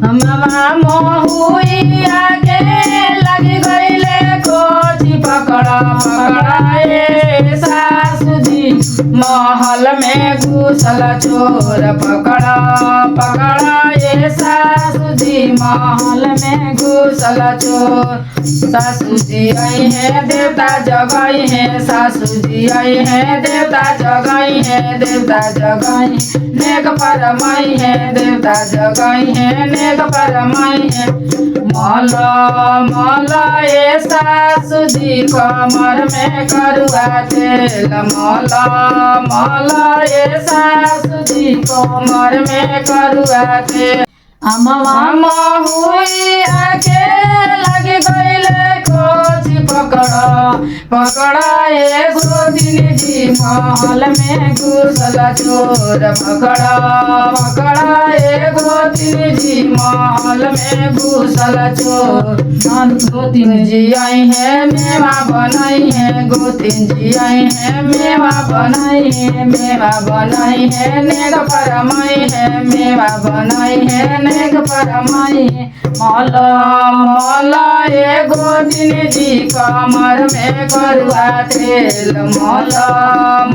मामा महुइया के लगी गईले कोची पकड़ा पकड़ाए सासू जी महल में घुसल चोर पकड़ा पकड़ाए सासू जी महल में घुसल चोर। सासू जी आई है देवता जगाई है सासू जी आई है देवता जगाई है देवता जगाई नेक परमाई है देवता जगाई है नेक परमाई है। माला माला ए सासू जी कमर में करुआ तेल माला माला ए सासू जी कमर में करुआ तेल। अम्मा महुइया के लगी गईले कोची पकड़ा पकड़ाए गोदिन जी महल में घुसल चोर पकड़ा पकड़ाए गोदिन जी महल में घुसल चोर। गोतिन जी आई है मेवा बनाई है गोतिन जी आई है मेवा बनाई है मेवा बनाई है नेक परमाई है मेवा बनाई है नेक परमाई है। माला माला ए गोदिन जी कमर में करुआ तेल माला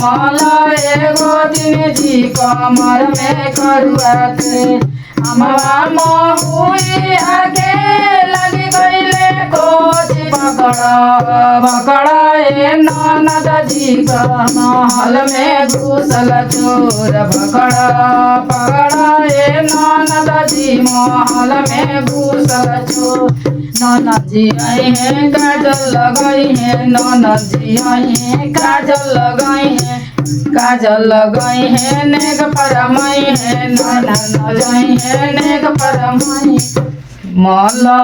माला ए गोदिन जी कमर में करुआ तेल। अम्मा महुइया के लगी गईले कोची पकड़ा पकड़ाए ननद जी का महल में घुसल चोर पकड़ा पकड़ाए ननद जी महल में घुसल चोर। ननद जी आई है काजल लगाई है ननद जी आई है काजल लगाई है काजल लगाई है नेक परमाई है ननद आई है नेक परमाई। माला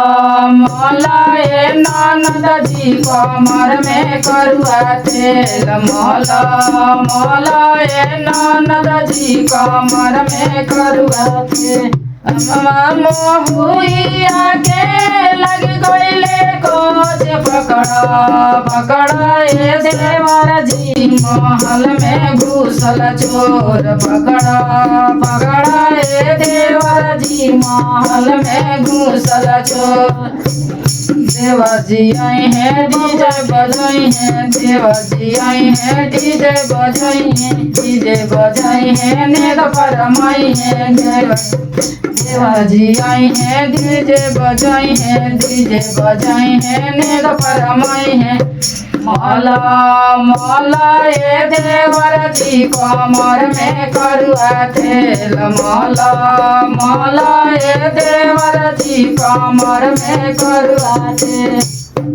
माला ए ननद जी कमर में करुआ तेल माला माला ए ननद जी कमर में करुआ तेल। अम्मा महुइया के लगी गईले कोची पकड़ा पकड़ाए देवर जी महल में घुसल चोर पकड़ा पकड़ाए देवर जी महल में घुसल चोर। देवर जी आई है डीजे बजाई है देवर जी आई है डीजे बजाई है डीजे बजाई है नेक परमाई है देवर जी आई है डीजे बजाई है डीजे बजाई है नेक परमाई है। माला माला ए देवर जी कमर में करुआ तेल माला माला ए देवर जी कमर में करुआ तेल।